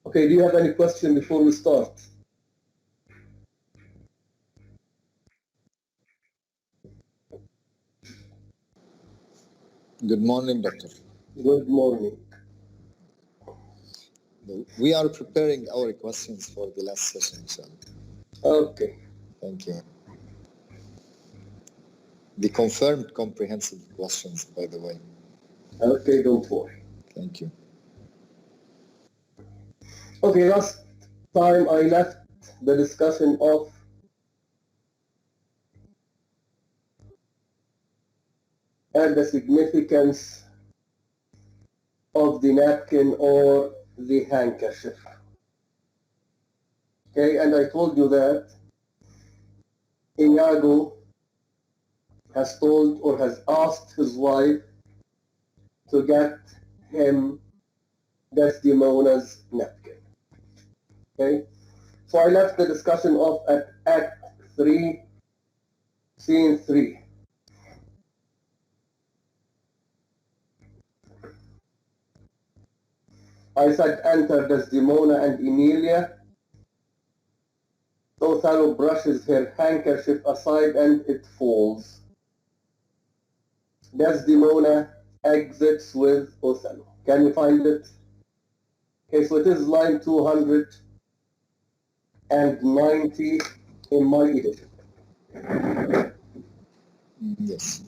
Okay, do you have any question before we start? Good morning, Doctor. Good morning. We are preparing our questions for the last session, inshallah. Okay. Thank you. The confirmed comprehensive questions, by the way. Okay, don't worry. Thank you. Okay, last time I left the discussion of the significance of the napkin or the handkerchief. Okay, and I told you that Iago has told or has asked his wife to get him Desdemona's napkin. Okay, so I left the discussion off at Act 3, Scene 3. I said enter Desdemona and Emilia. Othello brushes her handkerchief aside and it falls. Desdemona exits with Othello. Can you find it? Okay, so it is line 290 in my edition. Yes.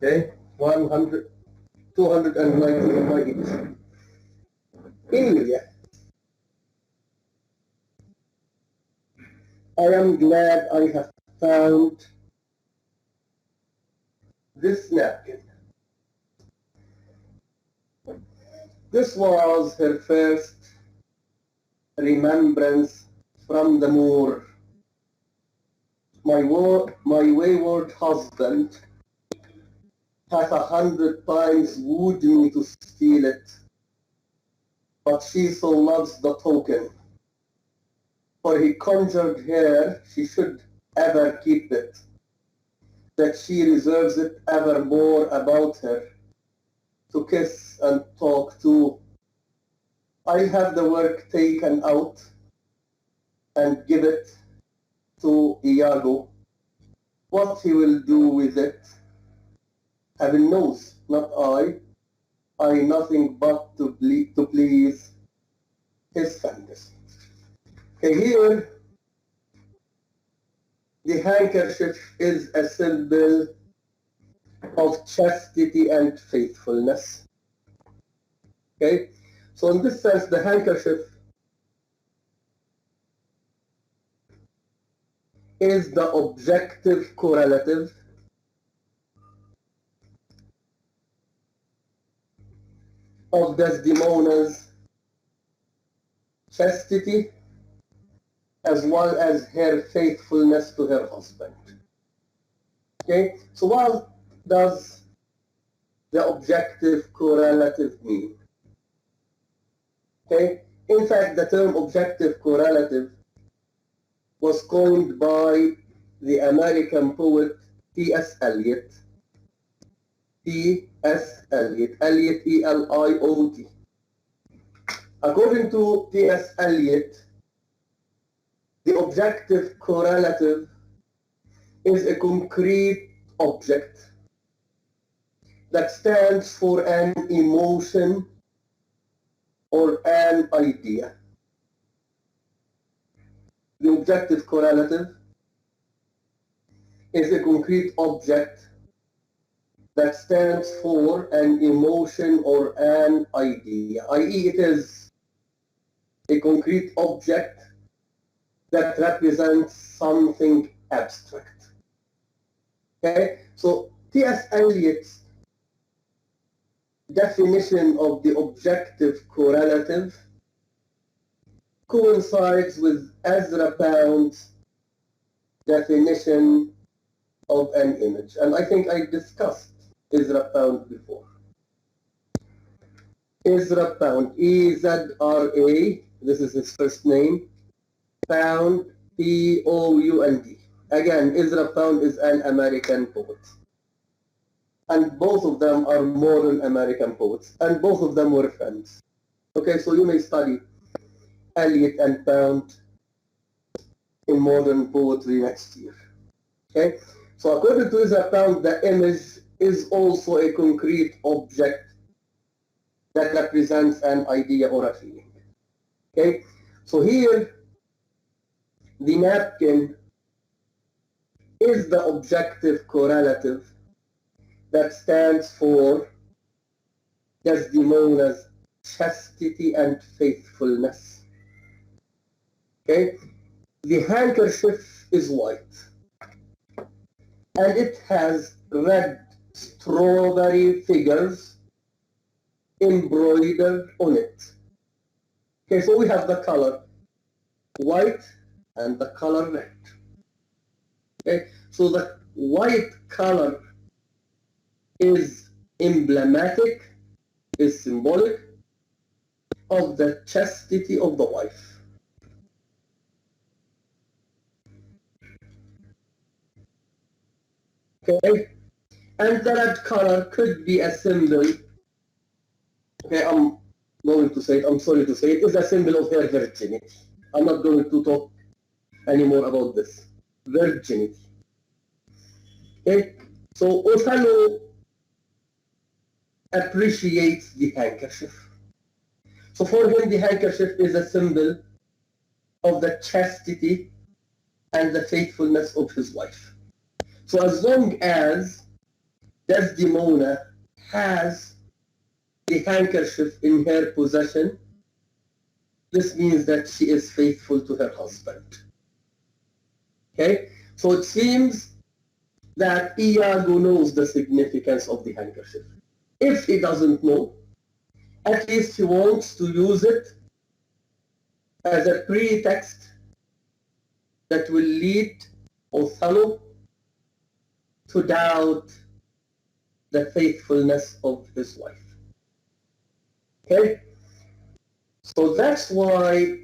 Okay, 290 in my edition. Emilia, I am glad I have found this napkin. This was her first remembrance from the moor. My wayward husband hath 100 times wooed me to steal it, but she so loves the token. For he conjured her she should ever keep it, that she reserves it evermore about her, to kiss and talk to. I have the work taken out and give it to Iago. What he will do with it, heaven knows, not I. I nothing but to please his fantasy. Okay, here the handkerchief is a symbol of chastity and faithfulness. Okay, so in this sense, the handkerchief is the objective correlative of Desdemona's chastity as well as her faithfulness to her husband. Okay, so what does the objective correlative mean? Okay, in fact, the term objective correlative was coined by the American poet T.S. Eliot. T.S. Eliot, Eliot, E-L-I-O-T. According to T.S. Eliot, the objective correlative is a concrete object that stands for an emotion or an idea. The objective correlative is a concrete object that stands for an emotion or an idea, i.e. it is a concrete object that represents something abstract. Okay, so T.S. Eliot's definition of the objective correlative coincides with Ezra Pound's definition of an image. And I think I discussed Ezra Pound before. Ezra Pound, E-Z-R-A, this is his first name, Pound, P-O-U-N-D. Again, Ezra Pound is an American poet. And both of them are modern American poets, and both of them were friends. Okay, so you may study Eliot and Pound in modern poetry next year. Okay, so according to Isaac Pound, the image is also a concrete object that represents an idea or a feeling. Okay, so here the napkin is the objective correlative that stands for Desdemona's chastity and faithfulness. Okay, the handkerchief is white and it has red strawberry figures embroidered on it. Okay, so we have the color white and the color red. Okay, so the white color is emblematic, is symbolic of the chastity of the wife. Okay, and the red color could be a symbol. Okay, I'm going to say it, I'm sorry to say it, is a symbol of her virginity. I'm not going to talk anymore about this. Virginity. Okay, so Othello appreciates the handkerchief. So for him, the handkerchief is a symbol of the chastity and the faithfulness of his wife. So as long as Desdemona has the handkerchief in her possession, this means that she is faithful to her husband. Okay, so it seems that Iago knows the significance of the handkerchief. If he doesn't know, at least he wants to use it as a pretext that will lead Othello to doubt the faithfulness of his wife. Okay? So that's why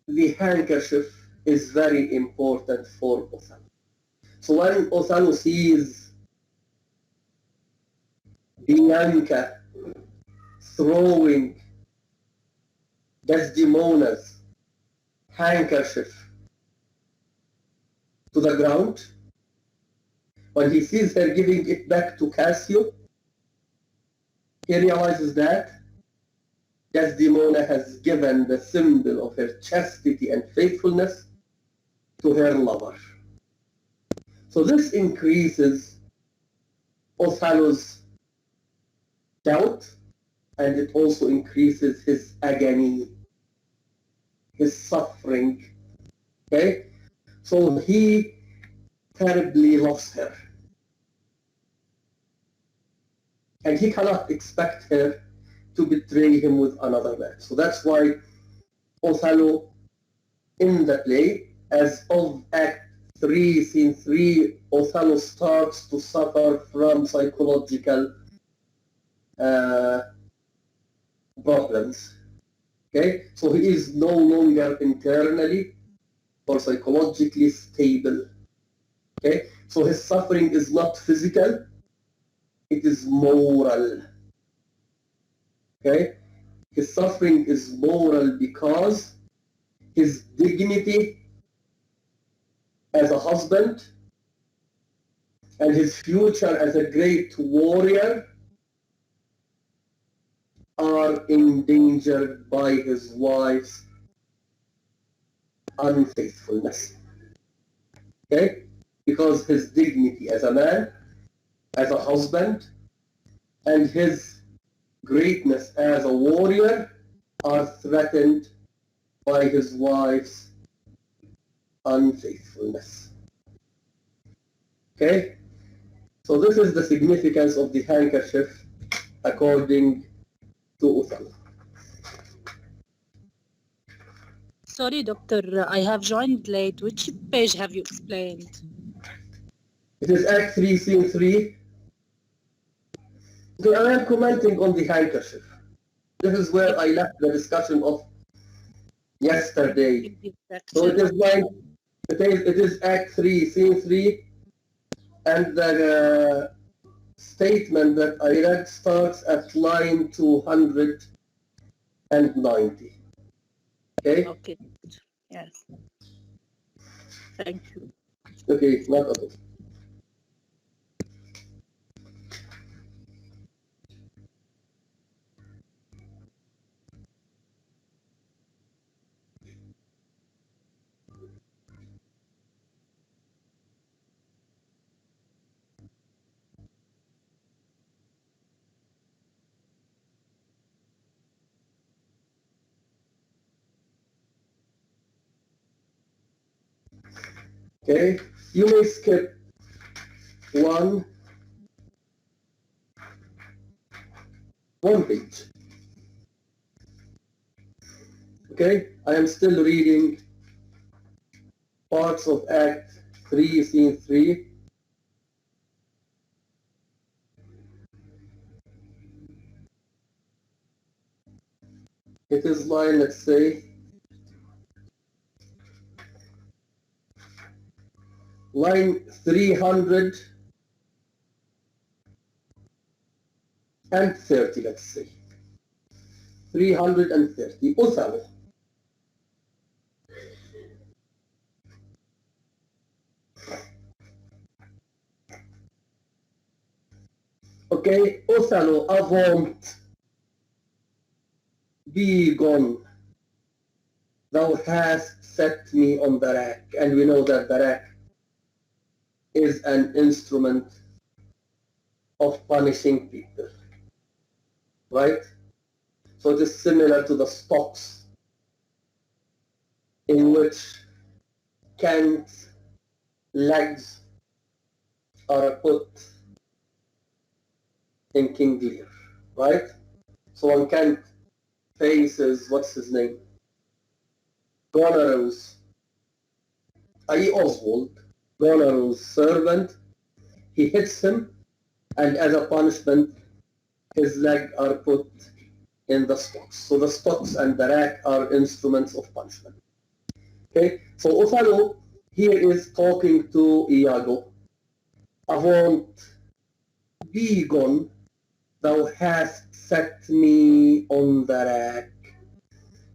the handkerchief is very important for Othello. So when Othello sees Bianca throwing Desdemona's handkerchief to the ground, when he sees her giving it back to Cassio, he realizes that Desdemona has given the symbol of her chastity and faithfulness to her lover. So this increases Othello's doubt, and it also increases his agony, his suffering. Okay? So he terribly loves her. And he cannot expect her to betray him with another man. So that's why Othello in the play, as of Act 3, Scene 3, Othello starts to suffer from psychological problems. Okay, so he is no longer internally or psychologically stable. Okay, so his suffering is not physical, it is moral. Okay, his suffering is moral because his dignity as a husband and his future as a great warrior are endangered by his wife's unfaithfulness. Okay? Because his dignity as a man, as a husband, and his greatness as a warrior are threatened by his wife's unfaithfulness. Okay? So this is the significance of the handkerchief according to Othello. Sorry, doctor, I have joined late. Which page have you explained? It is Act 3, Scene 3. So I am commenting on the handkerchief. This is where I left the discussion of yesterday. So it is like, it is Act 3, Scene 3, and the statement that I read starts at line 200 and 90. Okay? Okay. Yes. Thank you. Okay, not at all. Okay, you may skip one page. Okay, I am still reading parts of Act 3, Scene 3. It is line, let's say, line 330, let's say. 330, Othello. Okay, Othello, avaunt, be gone. Thou hast set me on the rack, and we know that the rack is an instrument of punishing people, right? So it is similar to the stocks in which Kant's legs are put in King Lear, right? So when Kant faces, what's his name? Goneril's, i.e. Oswald, Goneril's servant, he hits him, and as a punishment, his legs are put in the stocks. So the stocks and the rack are instruments of punishment. Okay, so Othello here is talking to Iago. Avaunt, be gone, thou hast set me on the rack.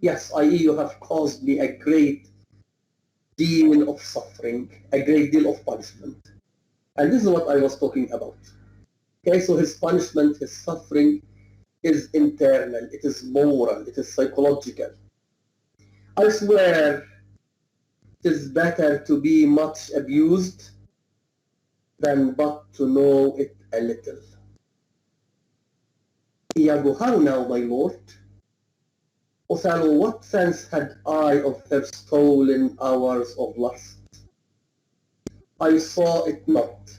Yes, i.e. you have caused me a great deal of suffering, a great deal of punishment. And this is what I was talking about. Okay, so his punishment, his suffering is internal, it is moral, it is psychological. I swear it is better to be much abused than but to know it a little. Iago, how now, my lord? Othello, what sense had I of her stolen hours of lust? I saw it not,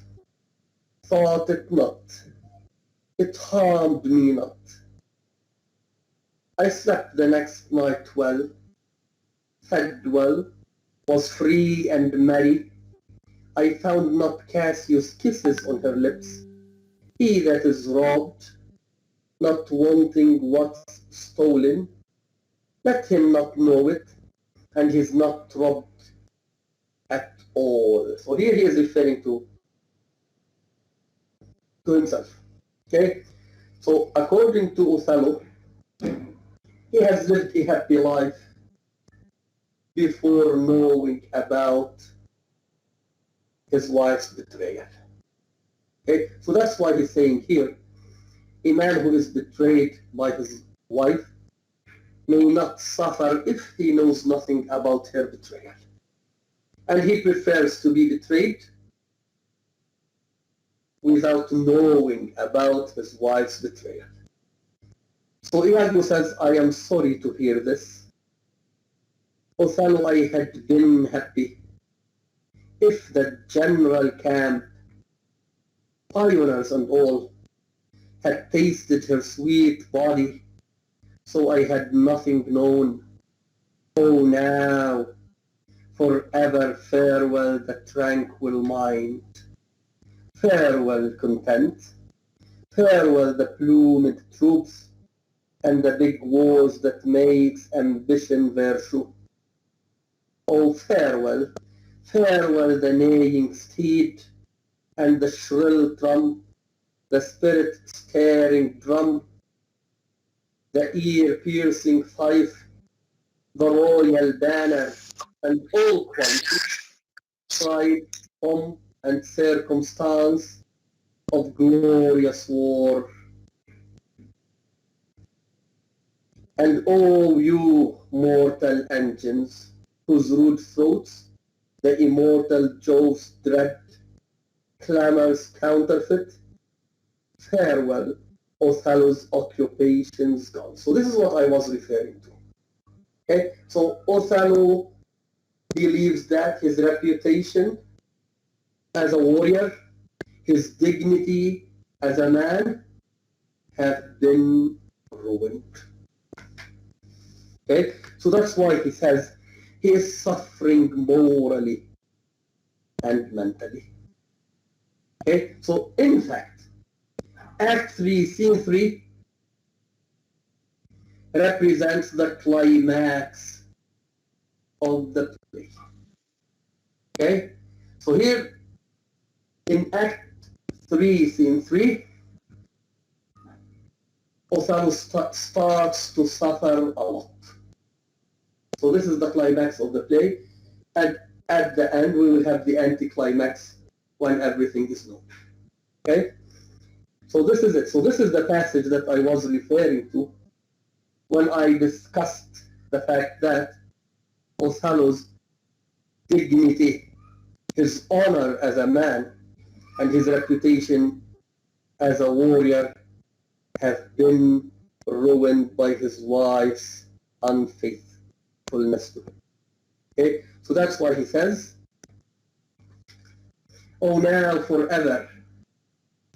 thought it not, it harmed me not. I slept the next night well, fed well, was free and merry. I found not Cassius' kisses on her lips. He that is robbed, not wanting what's stolen, let him not know it, and he's not robbed at all. So here he is referring to himself. Okay? So according to Othello, he has lived a happy life before knowing about his wife's betrayal. Okay? So that's why he's saying here, a man who is betrayed by his wife may not suffer if he knows nothing about her betrayal. And he prefers to be betrayed without knowing about his wife's betrayal. So Iago says, I am sorry to hear this. Othello, I had been happy if the general camp, pioneers and all, had tasted her sweet body, so I had nothing known. Oh, now, forever farewell the tranquil mind, farewell content, farewell the plumed troops, and the big wars that makes ambition virtue. Oh, farewell, farewell the neighing steed, and the shrill drum, the spirit-stirring drum. the ear-piercing fife, the royal banner, and all qualities, pride, pomp, and circumstance of glorious war. And all you mortal engines, whose rude throats the immortal Jove's dread clamors counterfeit, farewell, Othello's occupation's gone. So this is what I was referring to. Okay, so Othello believes that his reputation as a warrior, his dignity as a man have been ruined. Okay, so that's why he says he is suffering morally and mentally. Okay, so in fact, Act 3, Scene 3 represents the climax of the play. Okay, so here in Act 3, Scene 3, Othello starts to suffer a lot. So this is the climax of the play, and at the end we will have the anticlimax when everything is known. Okay? So this is it. So this is the passage that I was referring to when I discussed the fact that Othello's dignity, his honor as a man, and his reputation as a warrior have been ruined by his wife's unfaithfulness to him. Okay? So that's why he says, "Oh, now forever,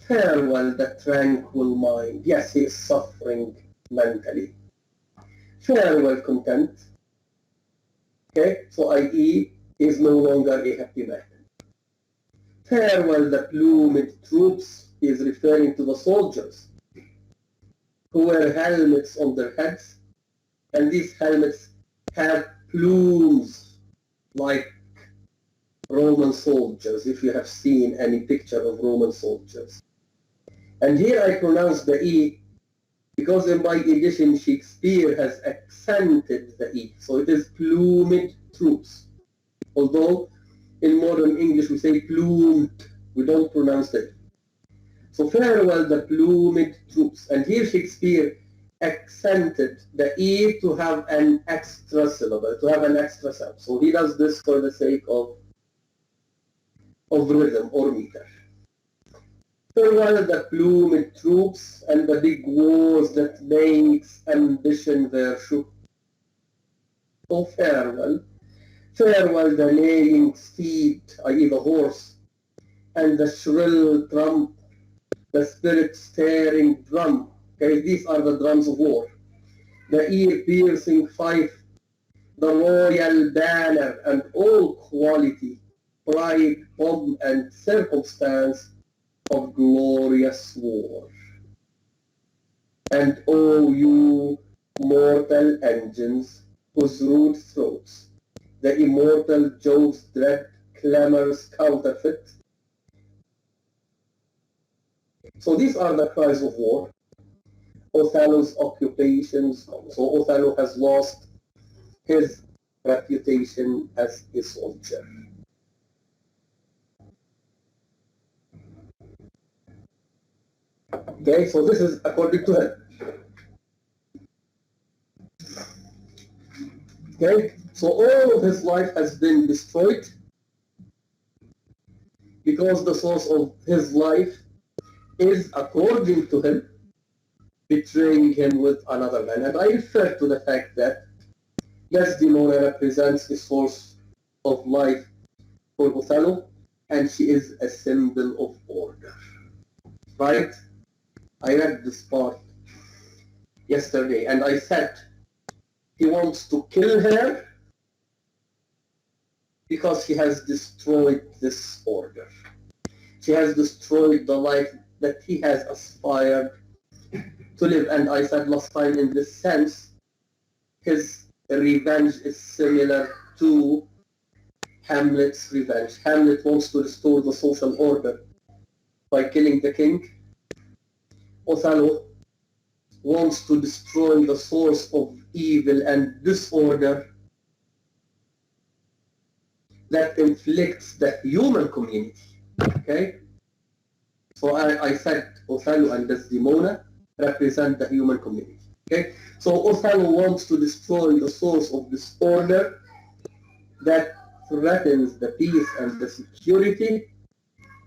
farewell the tranquil mind." Yes, he is suffering mentally. Farewell content. Okay? So i.e. he is no longer a happy man. Farewell the plumed troops. He is referring to the soldiers who wear helmets on their heads, and these helmets have plumes like Roman soldiers, if you have seen any picture of Roman soldiers. And here I pronounce the E because in my edition Shakespeare has accented the E, so it is plumed troops. Although in modern English we say plumed, we don't pronounce it. So farewell the plumed troops. And here Shakespeare accented the E to have an extra syllable, to have an extra sound. So he does this for the sake of rhythm or meter. Farewell the plumed troops and the big wars that makes ambition their shoe. Oh, farewell. Farewell the neighing steed, i.e. the horse, and the shrill trump, the spirit-stirring drum. Okay, these are the drums of war. The ear-piercing fife, the royal banner, and all quality, pride, pomp, and circumstance of glorious war. And oh, you mortal engines, whose rude throats the immortal Jove's dread clamors counterfeit. So these are the cries of war. Othello's occupations. So Othello has lost his reputation as a soldier. Okay, so this is according to him. Okay, so all of his life has been destroyed because the source of his life is, according to him, betraying him with another man. And I refer to the fact that Desdemona represents the source of life for Othello, and she is a symbol of order. Right? I read this part yesterday, and I said he wants to kill her because she has destroyed this order. She has destroyed the life that he has aspired to live. And I said last time, in this sense, his revenge is similar to Hamlet's revenge. Hamlet wants to restore the social order by killing the king. Othello wants to destroy the source of evil and disorder that inflicts the human community. Okay? So I said Othello and Desdemona represent the human community. Okay? So Othello wants to destroy the source of disorder that threatens the peace and the security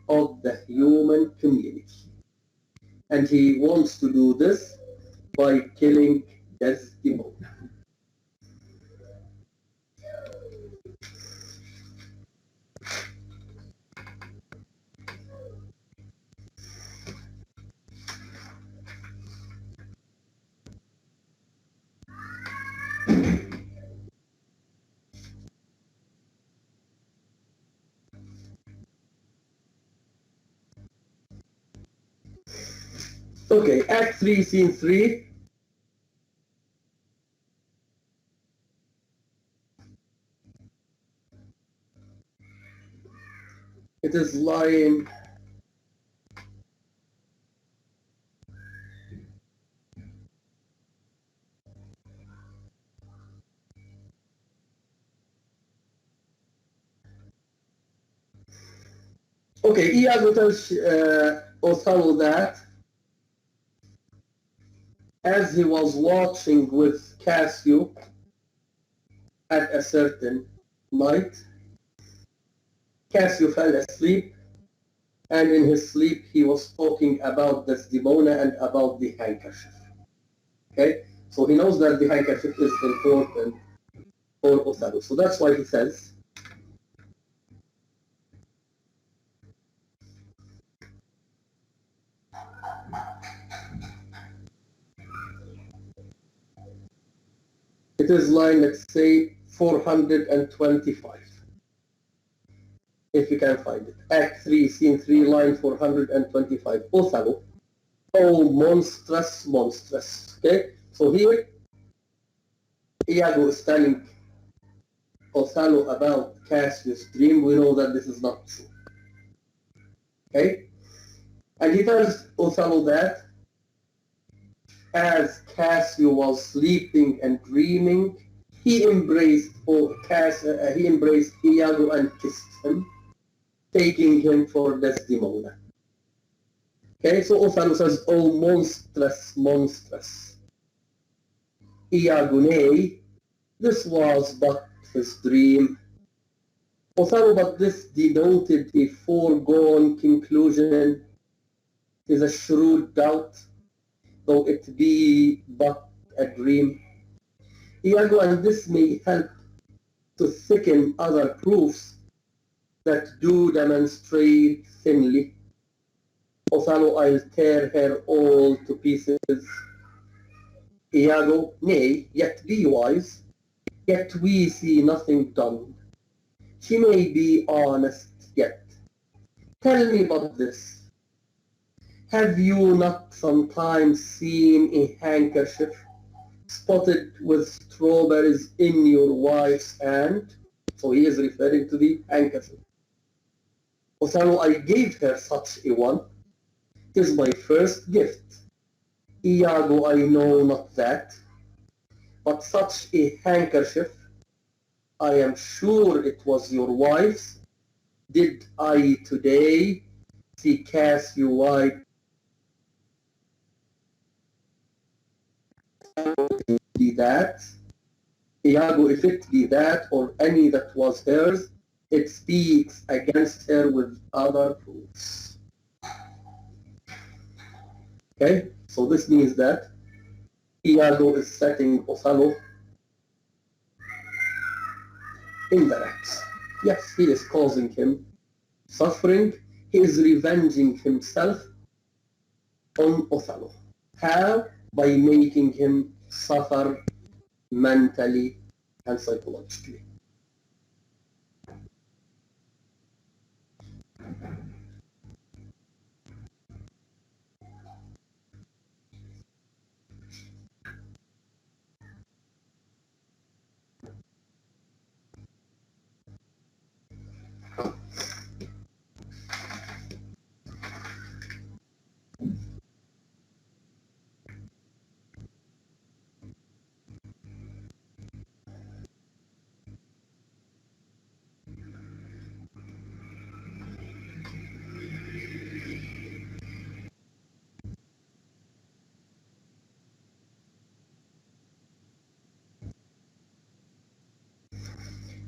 of the human community. And he wants to do this by killing Desdemona. Okay, Act 3, Scene 3. It is line Okay, Iago tells Othello that as he was watching with Cassio at a certain night, Cassio fell asleep, and in his sleep he was talking about Desdemona and about the handkerchief. Okay, so he knows that the handkerchief is important for Othello. So that's why he says, it is line, let's say, 425. If you can find it. Act 3, Scene 3, line 425. Othello. Oh, monstrous, monstrous. Okay? So here, Iago is telling Othello about Cassio's dream. We know that this is not true. Okay? And he tells Othello that as Cassio was sleeping and dreaming, he embraced Iago and kissed him, taking him for Desdemona. Okay, so Othello says, oh, monstrous, monstrous. Iago, nay, this was but his dream. Othello, but this denoted a foregone conclusion, is a shrewd doubt, though it be but a dream. Iago, and this may help to thicken other proofs that do demonstrate thinly. Othello, I'll tear her all to pieces. Iago, nay, yet be wise, yet we see nothing done. She may be honest yet. Tell me but this. Have you not sometimes seen a handkerchief spotted with strawberries in your wife's hand? So he is referring to the handkerchief. Othello, I gave her such a one. 'Tis my first gift. Iago, I know not that. But such a handkerchief, I am sure it was your wife's. Did I today see Cassio wipe be that? Iago, if it be that or any that was hers, it speaks against her with other proofs. Okay, so this means that Iago is setting Othello in the racks. Yes, he is causing him suffering. He is revenging himself on Othello. How? By making him suffer mentally and psychologically.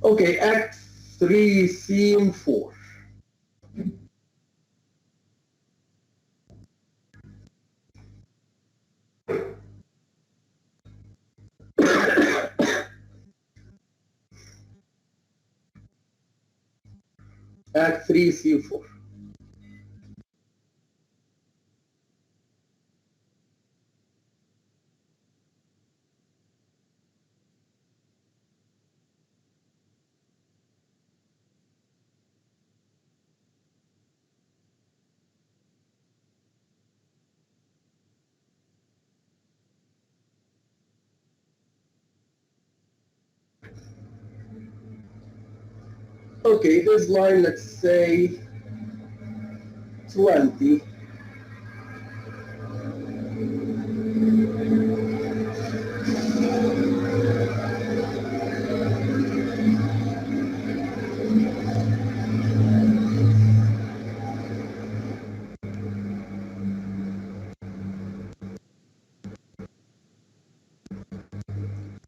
Okay, Act 3, Scene 4. Act 3, Scene 4. Okay, this line, let's say 20.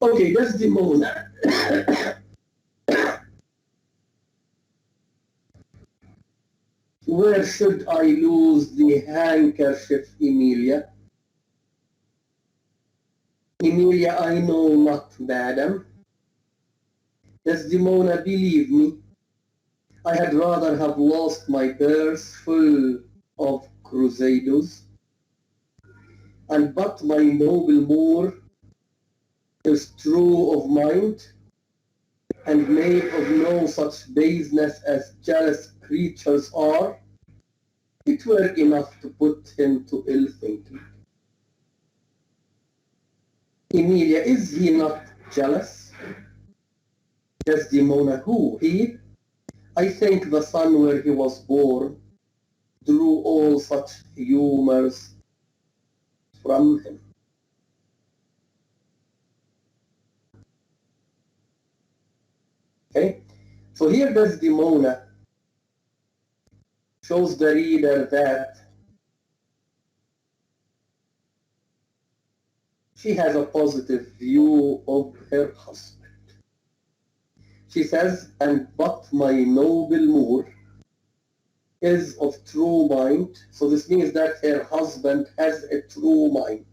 Okay, Desdemona. Where should I lose the handkerchief, Emilia? Emilia, I know not, madam. Desdemona, believe me, I had rather have lost my purse full of cruzados, and but my noble Moor is true of mind, and made of no such baseness as jealous creatures are, it were enough to put him to ill thinking. Emilia, is he not jealous? Desdemona, who? He? I think the son where he was born drew all such humours from him. Okay? So here Desdemona shows the reader that she has a positive view of her husband. She says, and but my noble Moor is of true mind. So this means that her husband has a true mind,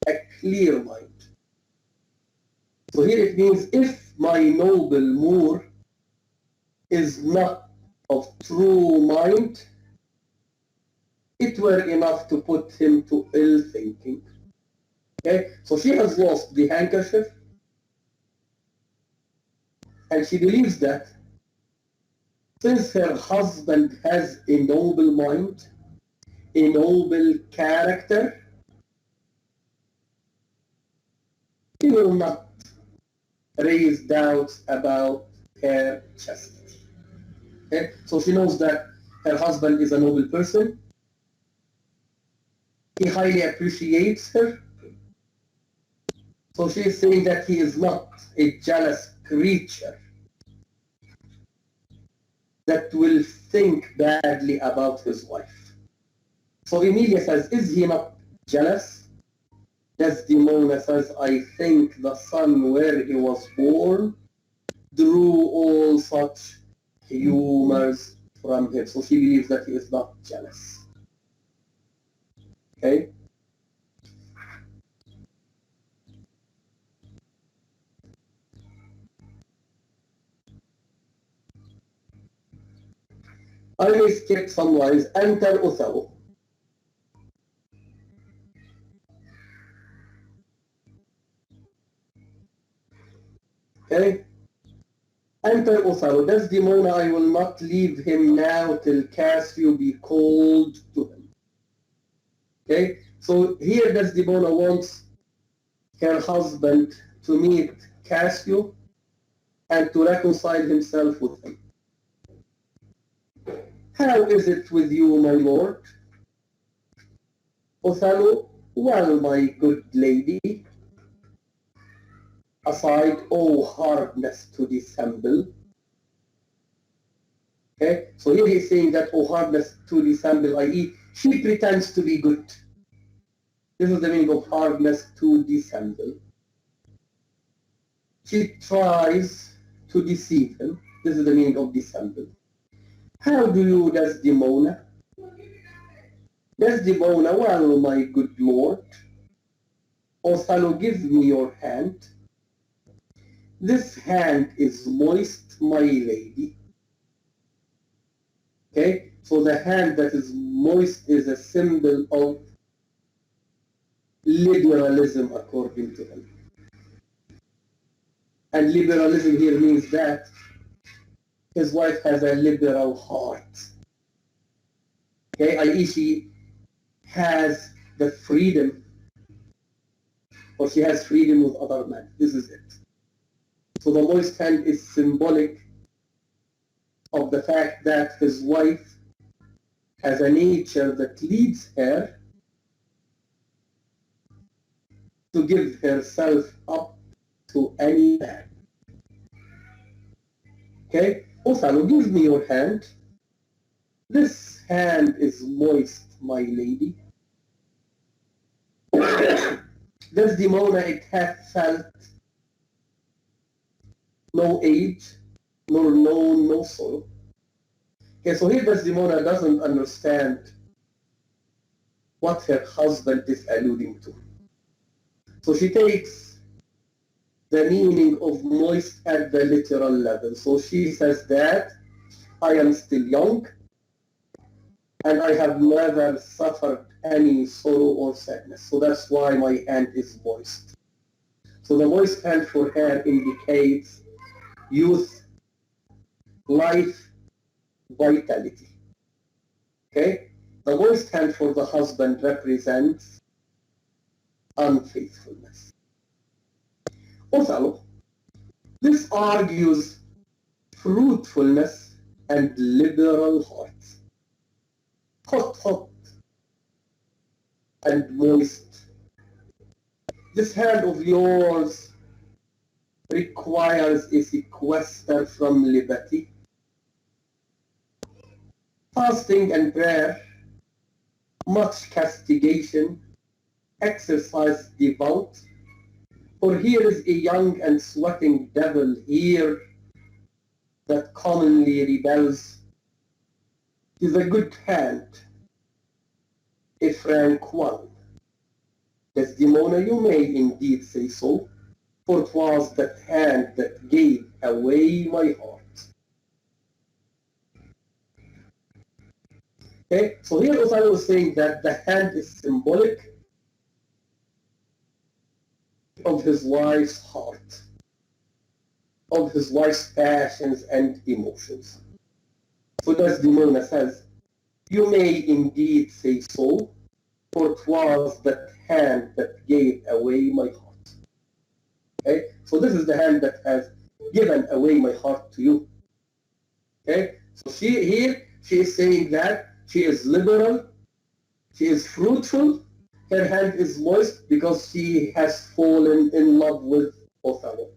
a clear mind. So here it means if my noble Moor is not of true mind, it were enough to put him to ill thinking. Okay, so she has lost the handkerchief, and she believes that since her husband has a noble mind, a noble character, he will not raise doubts about her chastity. Okay? So she knows that her husband is a noble person. He highly appreciates her. So she is saying that he is not a jealous creature that will think badly about his wife. So Emilia says, is he not jealous? Desdemona says, I think the son where he was born drew all such humors from him. So she believes that he is not jealous. Okay? I may skip some lines. Enter Othello. Okay? Enter Othello. Desdemona, I will not leave him now till Cassio be called to him. Okay? So here Desdemona wants her husband to meet Cassio and to reconcile himself with him. How is it with you, my lord? Othello, well, my good lady, aside, oh hardness to dissemble. Okay, so here he's saying that, oh hardness to dissemble, i.e., she pretends to be good. This is the meaning of hardness to dissemble. She tries to deceive him. This is the meaning of dissemble. How do you, Desdemona? Desdemona, well, my good lord, Othello, give me your hand. This hand is moist, my lady. Okay, so the hand that is moist is a symbol of liberalism according to him. And liberalism here means that his wife has a liberal heart. Okay, i.e. she has the freedom, or she has freedom with other men. This is it. So the moist hand is symbolic of the fact that his wife has a nature that leads her to give herself up to any man. Okay? Othello, give me your hand. This hand is moist, my lady. Desdemona, it hath felt no age, nor known no sorrow. Okay, so here Desdemona doesn't understand what her husband is alluding to. So she takes the meaning of moist at the literal level. So she says that I am still young and I have never suffered any sorrow or sadness. So that's why my hand is moist. So the moist hand for her indicates youth, life, vitality. Okay? The moist hand for the husband represents unfaithfulness. Othello, this argues fruitfulness and liberal hearts. Hot, hot, and moist. This hand of yours requires a sequester from liberty. Fasting and prayer, much castigation, exercise devout. For here is a young and sweating devil here that commonly rebels. It is a good hand, a frank one. Desdemona, you may indeed say so, for 'twas that hand that gave away my heart. Okay, so here Othello is saying that the hand is symbolic of his wife's heart, of his wife's passions and emotions. So Desdemona says, you may indeed say so, for 'twas that hand that gave away my heart. Okay, so this is the hand that has given away my heart to you. Okay, so she is saying that she is liberal, she is fruitful, her hand is moist because she has fallen in love with Othello.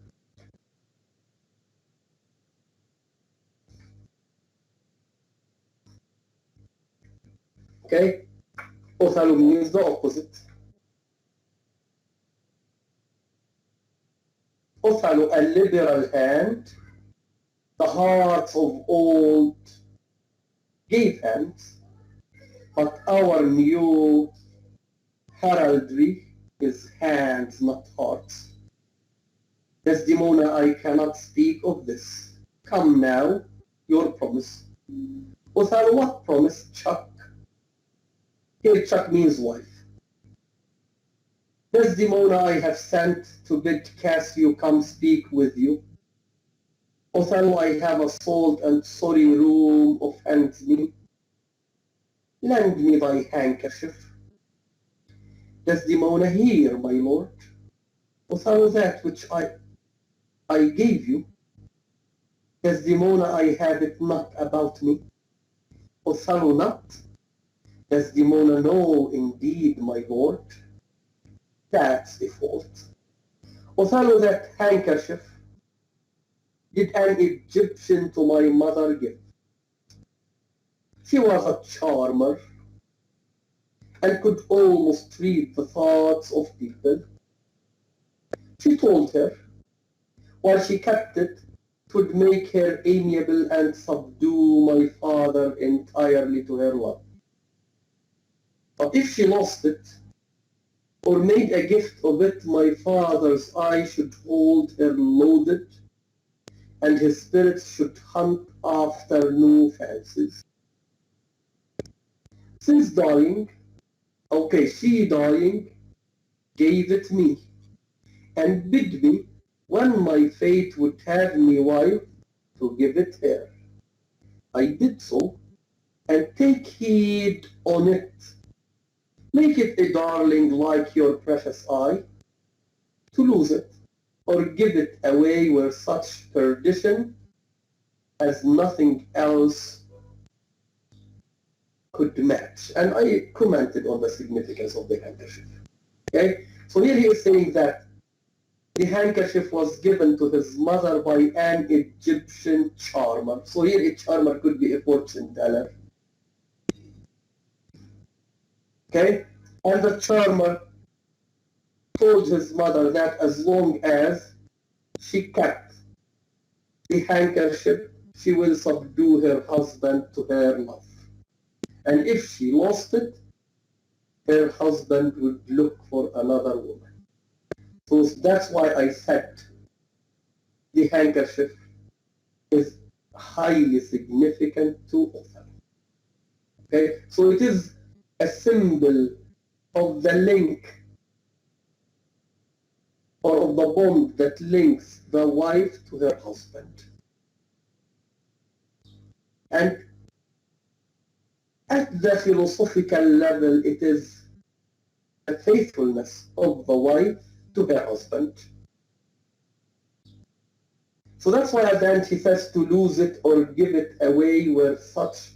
Okay, Othello means the opposite. Othello, a liberal hand, the hearts of old gave hands, but our new heraldry is hands, not hearts. Desdemona, I cannot speak of this. Come now, your promise. Othello, what promise? Chuck. Here, Chuck means wife. Desdemona, I have sent to bid Cassio come speak with you. Othello, I have a salt and sorry room offends me. Lend me thy handkerchief. Desdemona, here, my lord. Othello, that which I gave you. Desdemona, I have it not about me. Othello, not. Desdemona, no, indeed, my lord. That's the fault. Othello, that handkerchief did an Egyptian to my mother give. She was a charmer and could almost read the thoughts of people. She told her, while she kept it, could make her amiable and subdue my father entirely to her love. But if she lost it, or made a gift of it, my father's eye should hold her loaded, and his spirits should hunt after new fancies. Since dying, she dying, gave it me, and bid me, when my fate would have me wife, to give it her. I did so, and take heed on it. Make it a darling like your precious eye, to lose it, or give it away where such perdition as nothing else could match. And I commented on the significance of the handkerchief. Okay? So here he is saying that the handkerchief was given to his mother by an Egyptian charmer. So here a charmer could be a fortune teller. Okay? And the charmer told his mother that as long as she kept the handkerchief, she will subdue her husband to her love. And if she lost it, her husband would look for another woman. So that's why I said the handkerchief is highly significant to Othello. Okay, so it is a symbol of the link or of the bond that links the wife to her husband. And at the philosophical level, it is the faithfulness of the wife to her husband. So that's why at the end he says to lose it or give it away where such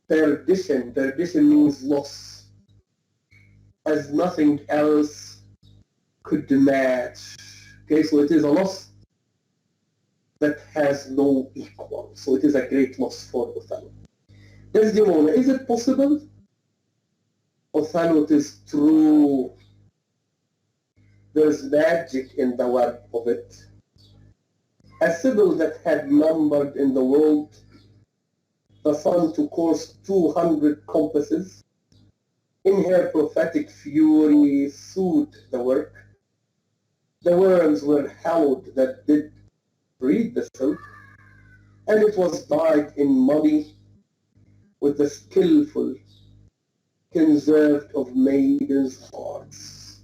perdition means loss, as nothing else could match. Okay, so it is a loss that has no equal. So it is a great loss for Othello. Desdemona, is it possible? Othello, it is true. There's magic in the web of it. A sibyl that had numbered in the world the sun to course 200 compasses, in her prophetic fury sued the work. The worms were hallowed that did breed the silk, and it was dyed in muddy with the skillful conserved of maidens' hearts.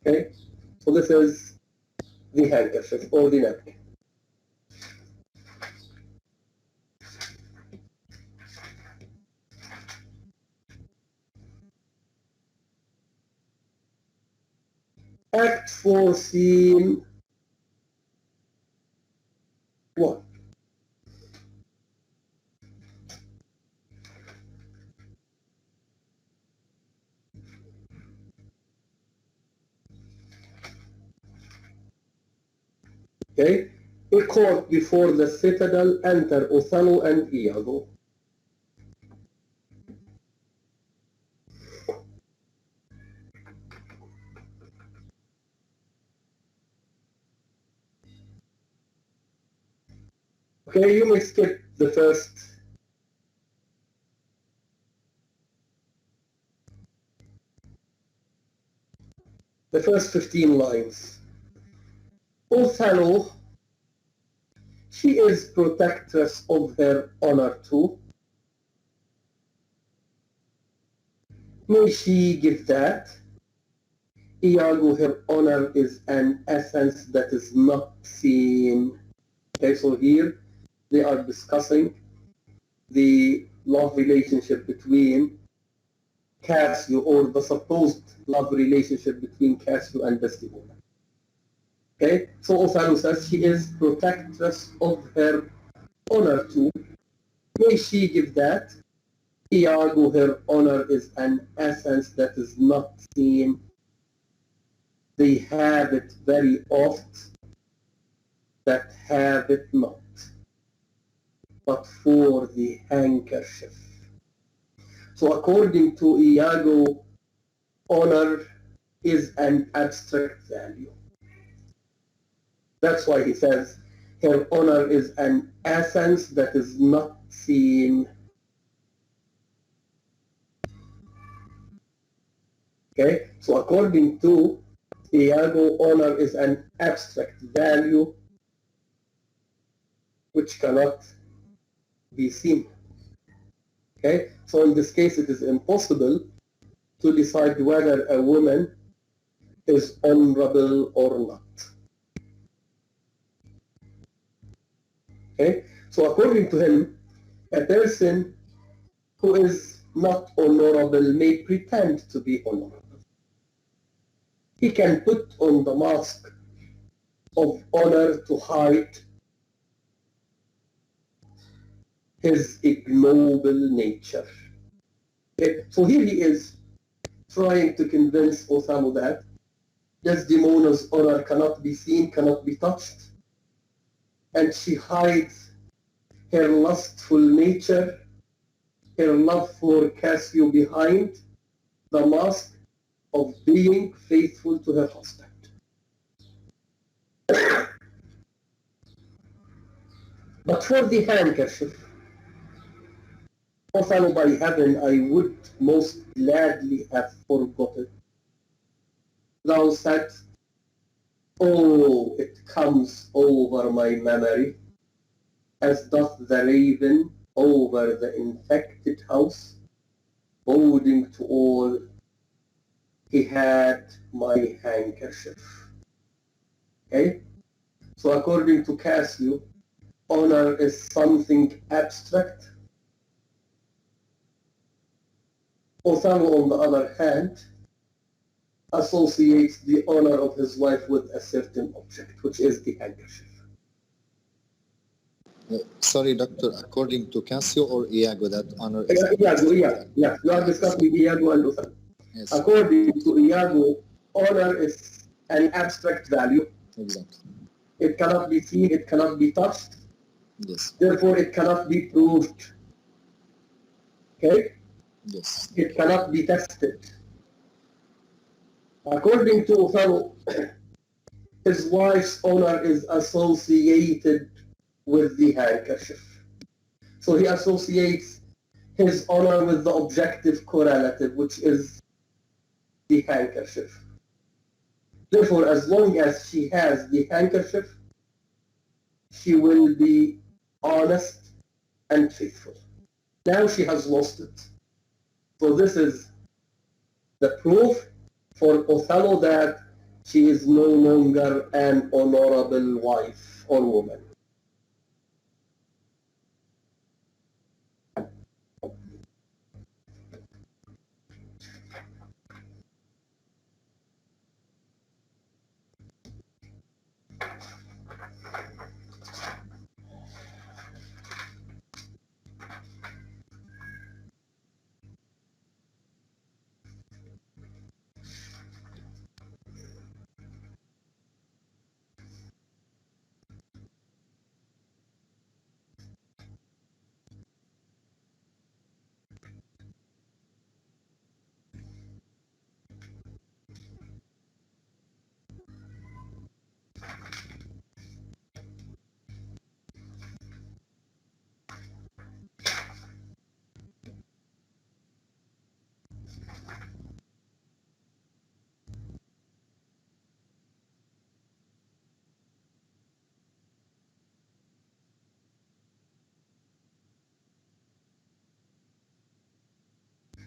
Okay, so this is the handkerchief or the napkin. Act 4, Scene 1. Okay, a court before the citadel, enter Othello and Iago. Okay, you may skip the first 15 lines. Othello, she is protectress of her honor too. May she give that. Iago, her honor is an essence that is not seen. Okay, so here they are discussing the love relationship between Cassio, or the supposed love relationship between Cassio and Desdemona. Okay, so Othello says she is protectress of her honor too. May she give that. Iago, her honor is an essence that is not seen. They have it very oft that have it not, but for the handkerchief. So according to Iago, honor is an abstract value. That's why he says, Her honor is an essence that is not seen. Okay, so according to Iago, honor is an abstract value which cannot be seen. Okay, so in this case, it is impossible to decide whether a woman is honorable or not. Okay, so according to him, a person who is not honorable may pretend to be honorable. He can put on the mask of honor to hide his ignoble nature. Okay, so here he is trying to convince Othello that Desdemona's honor cannot be seen, cannot be touched, and she hides her lustful nature, her love for Cassio behind the mask of being faithful to her husband. But for the handkerchief, Othello, by heaven, I would most gladly have forgotten. Thou said, oh, it comes over my memory, as doth the raven over the infected house, boding to all, he had my handkerchief. Okay? So according to Cassio, honor is something abstract. Othello, on the other hand, associates the honor of his wife with a certain object, which is the handkerchief. Sorry, doctor, according to Cassio or Iago, that honor is... Iago. You are discussing Iago and Othello. Yes. According to Iago, honor is an abstract value. Exactly. It cannot be seen, it cannot be touched. Yes. Therefore, it cannot be proved. Okay? Yes. It cannot be tested. According to Othello, his wife's honor is associated with the handkerchief. So he associates his honor with the objective correlative, which is the handkerchief. Therefore, as long as she has the handkerchief, she will be honest and faithful. Now she has lost it. So this is the proof for Othello that she is no longer an honorable wife or woman.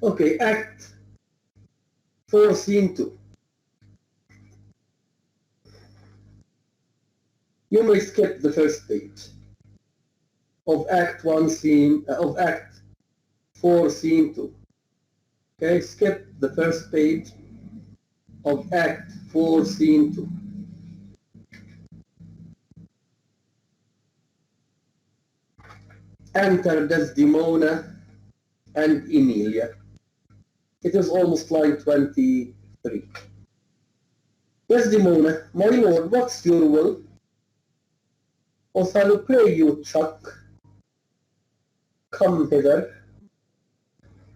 Okay, Act 4, Scene 2. You may skip the first page of Act 1 scene, of Act 4, Scene 2. Okay, skip the first page of Act 4, Scene 2. Enter Desdemona and Emilia. It is almost line 23. Desdemona, my lord, what's your will? Othello, pray you, Chuck, come hither.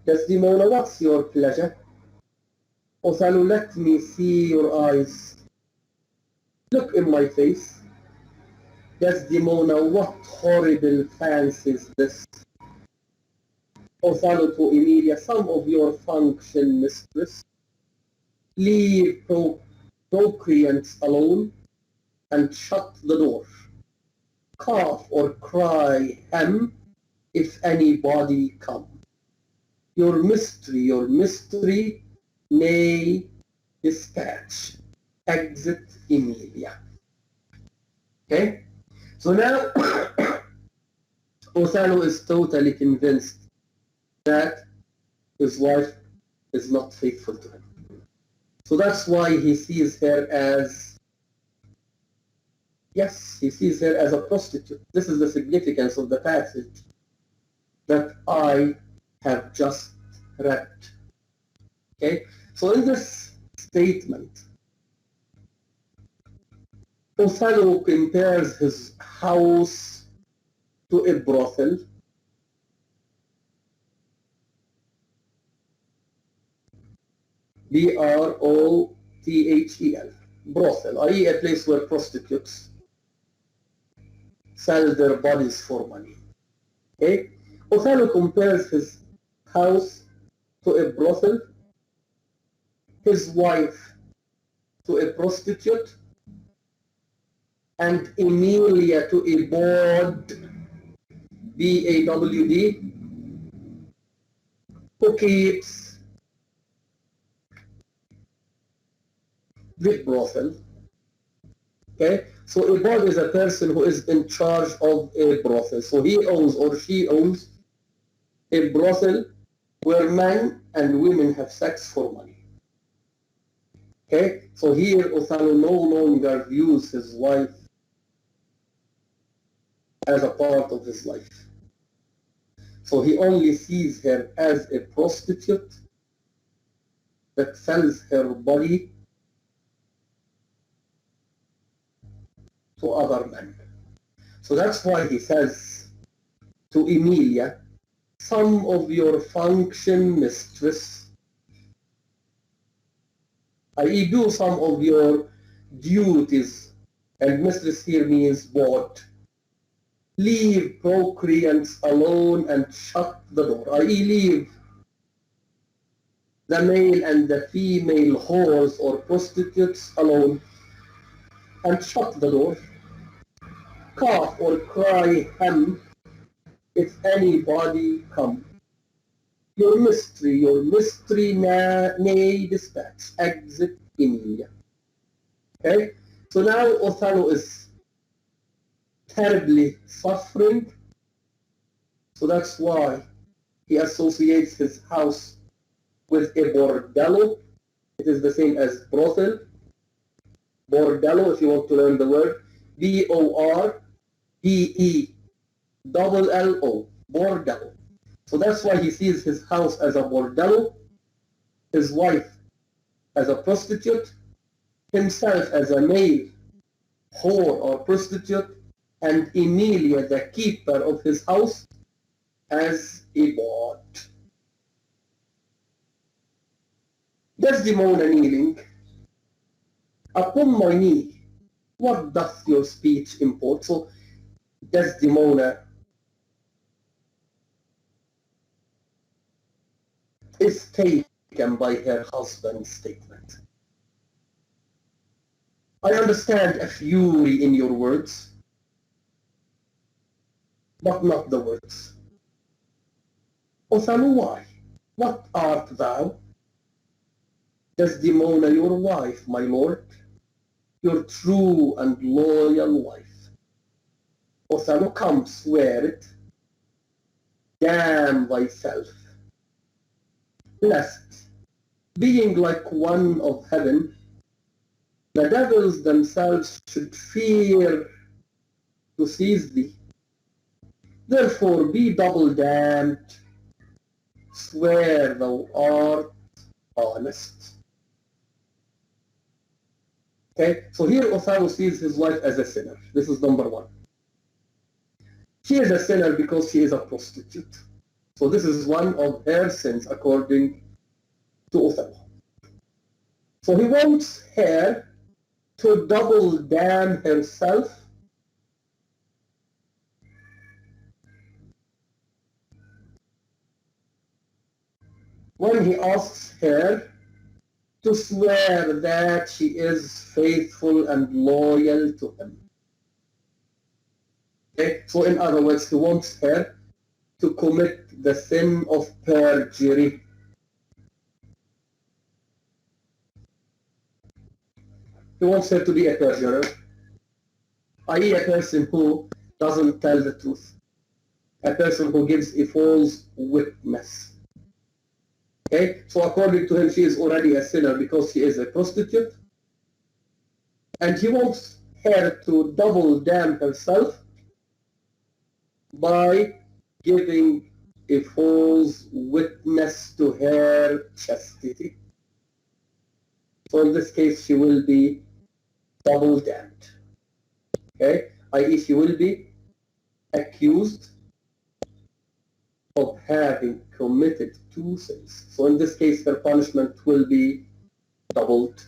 Desdemona, what's your pleasure? Othello, let me see your eyes. Look in my face. Desdemona, what horrible fancy is this? Othello to Emilia, some of your function, mistress. Leave procreants alone and shut the door. Cough or cry hem if anybody come. Your mystery, nay, dispatch. Exit Emilia. Okay? So now Othello is totally convinced that his wife is not faithful to him. So that's why he sees her as, yes, he sees her as a prostitute. This is the significance of the passage that I have just read. Okay? So in this statement, Othello compares his house to a brothel. B-R-O-T-H-E-L. Brothel, i.e. a place where prostitutes sell their bodies for money. Okay? Othello compares his house to a brothel, his wife to a prostitute, and Emilia to a bawd, B-A-W-D, who keeps the brothel. Okay, so a bawd is a person who is in charge of a brothel. So he owns or she owns a brothel where men and women have sex for money. Okay, so here Othello no longer views his wife as a part of his life. So he only sees her as a prostitute that sells her body to other men. So that's why he says to Emilia, some of your function, mistress, i.e. do some of your duties, and mistress here means bawd. Leave procreants alone and shut the door, i.e. leave the male and the female whores or prostitutes alone and shut the door. Cough or cry hem if anybody come. Your mystery, nay, dispatch. Exit Emilia. Okay? So now Othello is terribly suffering. So that's why he associates his house with a bordello. It is the same as brothel. Bordello, if you want to learn the word. B-O-R-D-E-L-L-O. Bordello. So that's why he sees his house as a bordello, his wife as a prostitute, himself as a male whore or prostitute, and Emilia, the keeper of his house, as a bawd. Desdemona kneeling, upon my knee, what doth your speech import? So Desdemona is taken by her husband's statement. I understand a fury in your words, but not the words. Othello, why? What art thou? Desdemona, your wife, my lord, your true and loyal wife. Othello, come, swear it. Damn thyself, lest, being like one of heaven, the devils themselves should fear to seize thee. Therefore be double damned, swear thou art honest. Okay, so here Othello sees his wife as a sinner. This is number one. She is a sinner because she is a prostitute. So this is one of her sins according to Othello. So he wants her to double damn herself when he asks her to swear that she is faithful and loyal to him. Okay? So in other words, he wants her to commit the sin of perjury. He wants her to be a perjurer, i.e. a person who doesn't tell the truth, a person who gives a false witness. Okay, so according to him, she is already a sinner because she is a prostitute, and he wants her to double damn herself by giving a false witness to her chastity. So in this case, she will be double damned. Okay, i.e. she will be accused of having committed two sins. So in this case, her punishment will be doubled.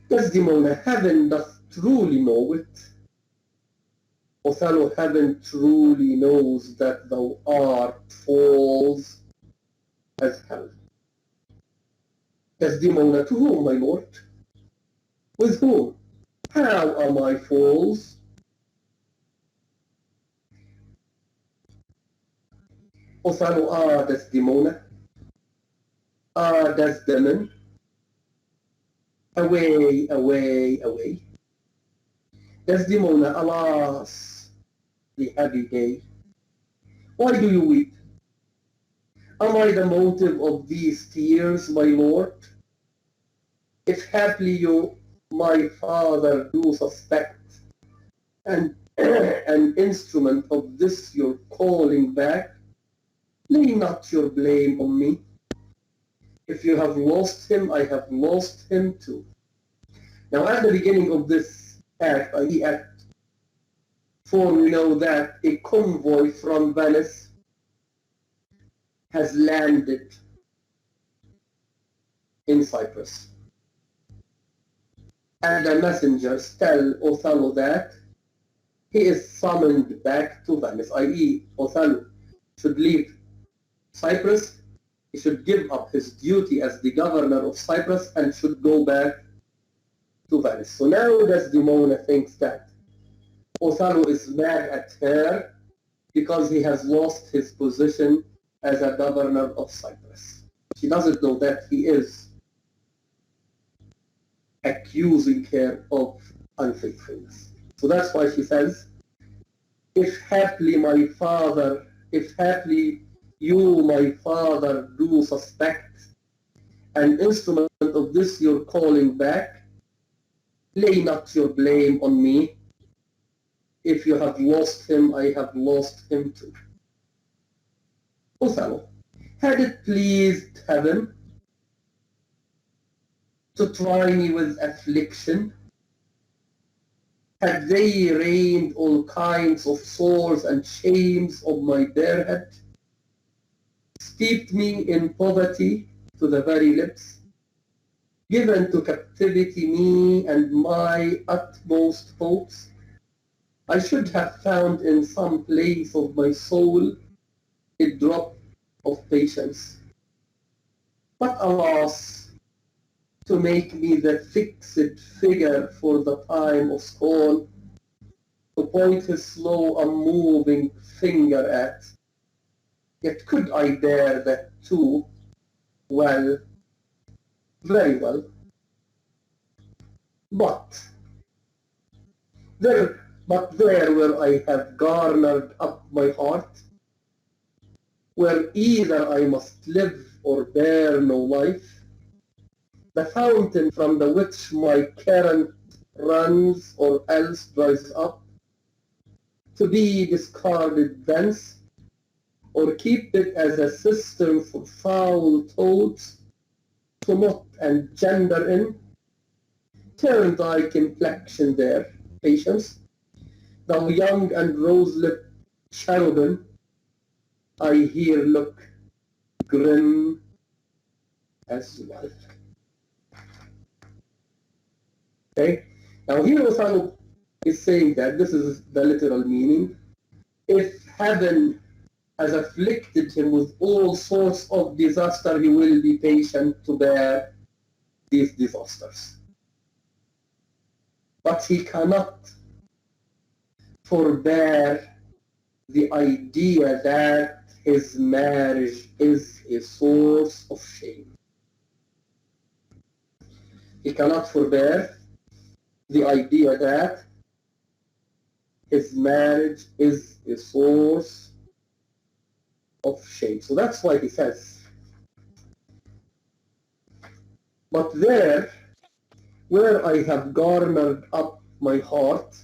Desdemona, heaven doth truly know it. Othello, heaven truly knows that thou art false as hell. Desdemona, to whom, my lord? With whom? How am I false? Othello, Desdemona, Desdemon, away, away, away. Desdemona, alas, the heavy day. Why do you weep? Am I the motive of these tears, my lord? If haply you, my father, do suspect and an instrument of this your calling back, lay not your blame on me. If you have lost him, I have lost him too. Now at the beginning of this act, i.e. Act 4, we know that a convoy from Venice has landed in Cyprus. And the messengers tell Othello that he is summoned back to Venice, i.e. Othello should leave Cyprus, he should give up his duty as the governor of Cyprus and should go back to Venice. So now Desdemona thinks that Othello is mad at her because he has lost his position as a governor of Cyprus. She doesn't know that he is accusing her of unfaithfulness. So that's why she says, if haply my father, if haply you, my father, do suspect an instrument of this your calling back, lay not your blame on me. If you have lost him, I have lost him too. Othello, had it pleased heaven to try me with affliction, had they rained all kinds of sores and shames of my bare head, steeped me in poverty to the very lips, given to captivity me and my utmost hopes, I should have found in some place of my soul a drop of patience. But alas, to make me the fixed figure for the time of scorn, to point his slow unmoving finger at, yet could I bear that too well, very well. But there where I have garnered up my heart, where either I must live or bear no life, the fountain from the which my current runs or else dries up, to be discarded thence, or keep it as a cistern for foul thoughts, to knot and gender in, turn thy complexion there, patience, thou young and rose-lipped cherubim, I here look grim as well. Okay? Now here is saying that, this is the literal meaning, if heaven has afflicted him with all sorts of disaster, he will be patient to bear these disasters. But he cannot forbear the idea that his marriage is a source of shame. He cannot forbear the idea that his marriage is a source of shame. So that's why he says, but there, where I have garnered up my heart,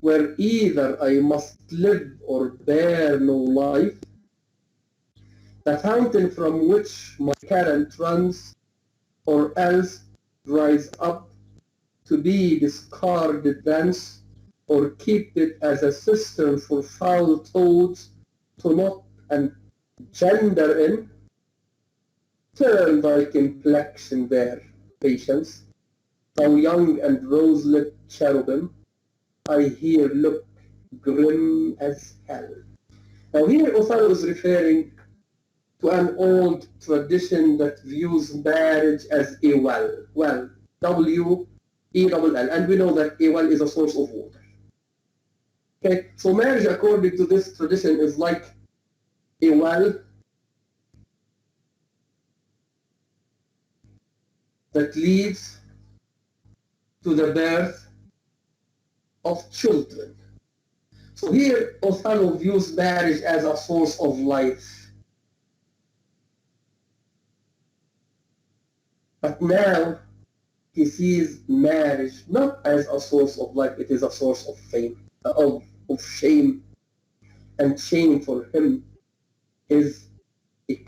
where either I must live or bear no life, the fountain from which my current runs, or else dries up, to be discarded thence, or keep it as a cistern for foul toads to knot and gender in, turn thy complexion there, patience, thou young and rose-lipped cherubim, I here look grim as hell. Now here Othello is referring to an old tradition that views marriage as a well, W-E-L-L, and we know that a well is a source of water. Okay, so marriage according to this tradition is like a well that leads to the birth of children. So here Othello views marriage as a source of life. But now he sees marriage not as a source of life, it is a source of fame, of shame. And shame for him is a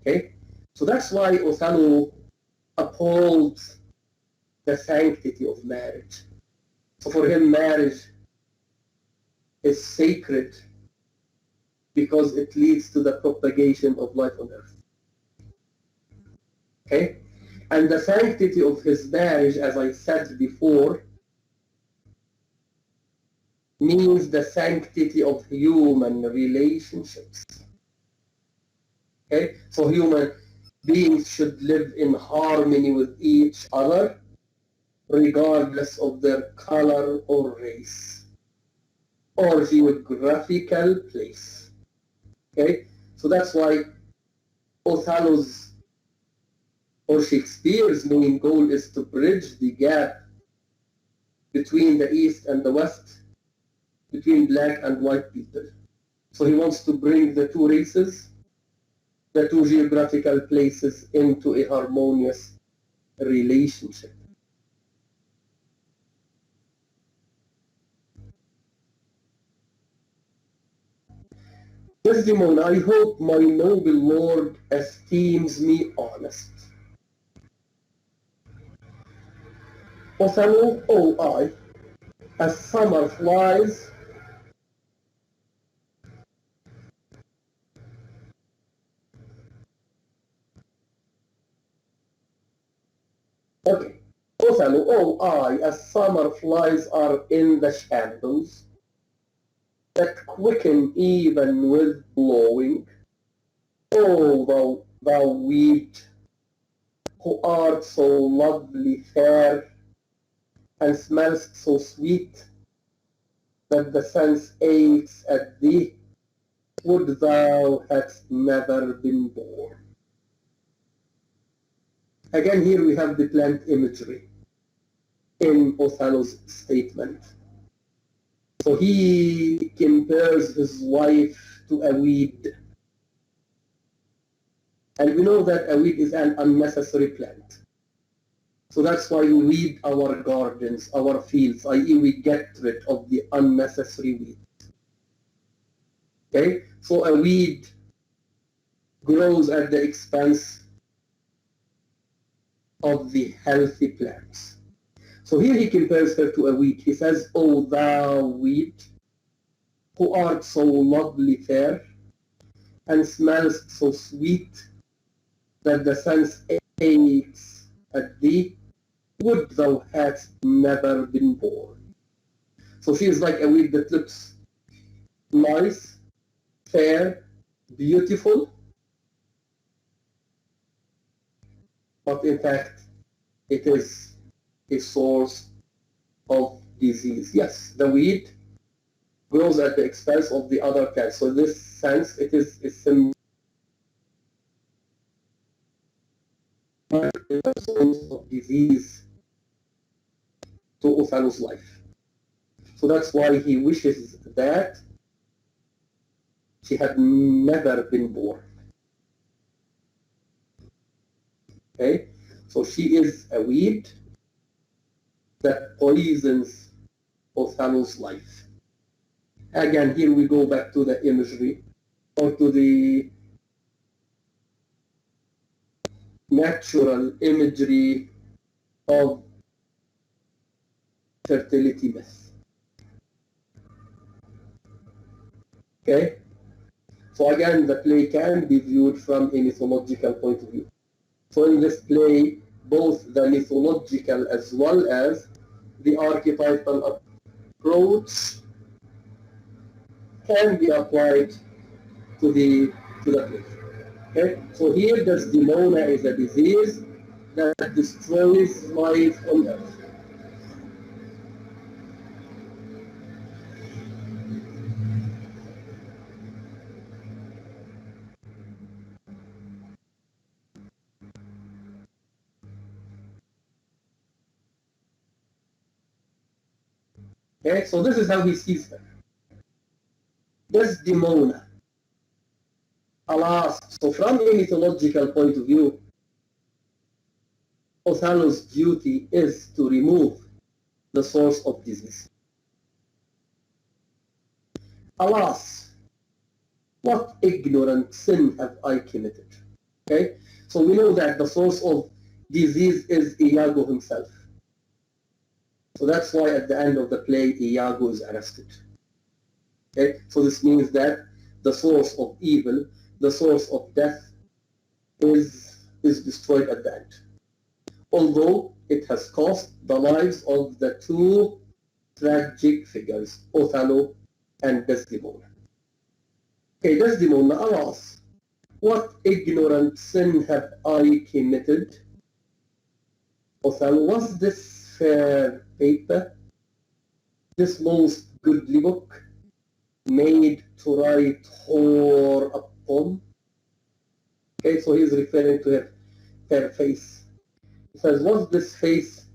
okay? So that's why Othello upholds the sanctity of marriage. So for him, marriage is sacred because it leads to the propagation of life on earth. Okay? And the sanctity of his marriage, as I said before, means the sanctity of human relationships. Okay? So human beings should live in harmony with each other, regardless of their color or race or geographical place. Okay? So that's why Othello's or Shakespeare's main goal is to bridge the gap between the East and the West, between black and white people. So he wants to bring the two races, the two geographical places into a harmonious relationship. Desdemona, I hope my noble lord esteems me honest. Othello, oh I, as summer flies, okay. Othello, oh I, as summer flies are in the shambles, that quicken even with blowing. Oh, thou weed, who art so lovely fair, and smellst so sweet, that the sense aches at thee, would thou hadst never been born. Again, here we have the plant imagery in Othello's statement. So he compares his wife to a weed. And we know that a weed is an unnecessary plant. So that's why we weed our gardens, our fields, i.e. we get rid of the unnecessary weeds. Okay? So a weed grows at the expense of the healthy plants. So here he compares her to a weed. He says, O thou weed, who art so lovely fair, and smellst so sweet, that the sense aches at thee, would thou hadst never been born. So she is like a weed that looks nice, fair, beautiful, but in fact it is a source of disease. Yes, the weed grows at the expense of the other plants. So in this sense, it is a symbol of disease to Othello's life. So that's why he wishes that she had never been born. Okay, so she is a weed that poisons Othello's life. Again, here we go back to the imagery or to the natural imagery of fertility myth. Okay? So again, the play can be viewed from a mythological point of view. So in this play, both the mythological as well as the archetypal approach can be applied to the play. Okay? So here, Desdemona is a disease that destroys life on earth. Okay, so this is how he sees her. Desdemona. Alas, so from a mythological point of view, Othello's duty is to remove the source of disease. Alas, what ignorant sin have I committed? Okay, so we know that the source of disease is Iago himself. So that's why at the end of the play, Iago is arrested. Okay, so this means that the source of evil, the source of death, is destroyed at the end. Although it has cost the lives of the two tragic figures, Othello and Desdemona. Okay, Desdemona, alas, what ignorant sin have I committed? Othello, was this fair paper, this most goodly book, made to write whore upon? Okay, so he's referring to her face. He says, was this face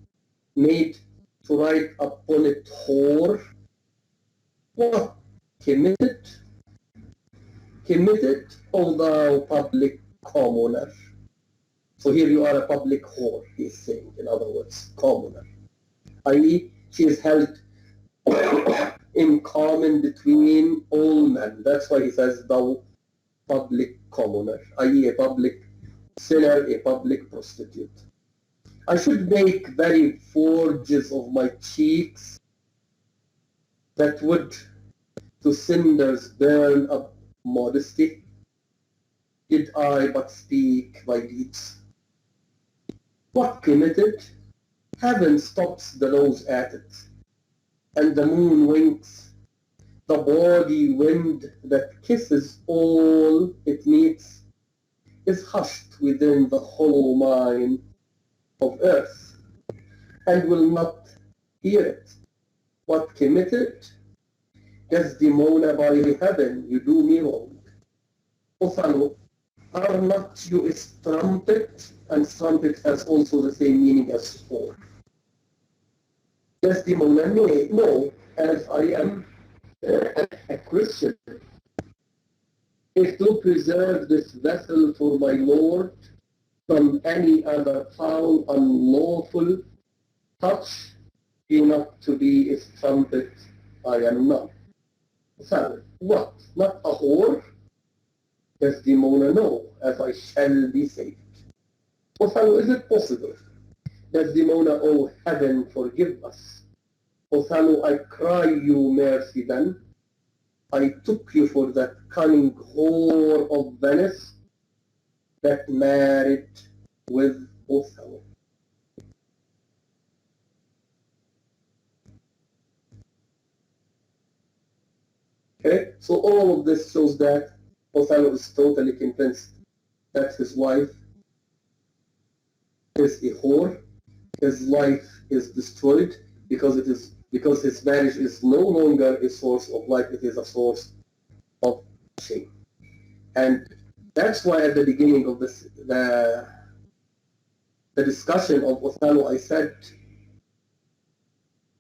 made to write upon it whore? What? Committed? Committed, O thou public commoner. So here you are a public whore, he is saying, in other words, commoner. I.e., she is held in common between all men. That's why he says, thou public commoner, i.e., a public sinner, a public prostitute. I should make very forges of my cheeks that would to cinders burn up modesty, did I but speak by deeds. What committed? Heaven stops the nose at it, and the moon winks. The body wind that kisses all it meets is hushed within the hollow mine of earth, and will not hear it. What committed? Desdemona, by heaven, you do me wrong. Othello, are not you a strumpet? And strumpet has also the same meaning as whore. Desdemona, no, as I am a Christian. If to preserve this vessel for my Lord from any other foul unlawful touch, be not to be a strumpet, I am not. So, what? Not a whore? Desdemona, no, as I shall be saved. Othello, is it possible? Desdemona, O heaven, forgive us. Othello, I cry you mercy then. I took you for that cunning whore of Venice that married with Othello. Okay, so all of this shows that Othello is totally convinced that his wife is a whore, his life is destroyed because his marriage is no longer a source of life, it is a source of shame. And that's why at the beginning of this the discussion of Othello, I said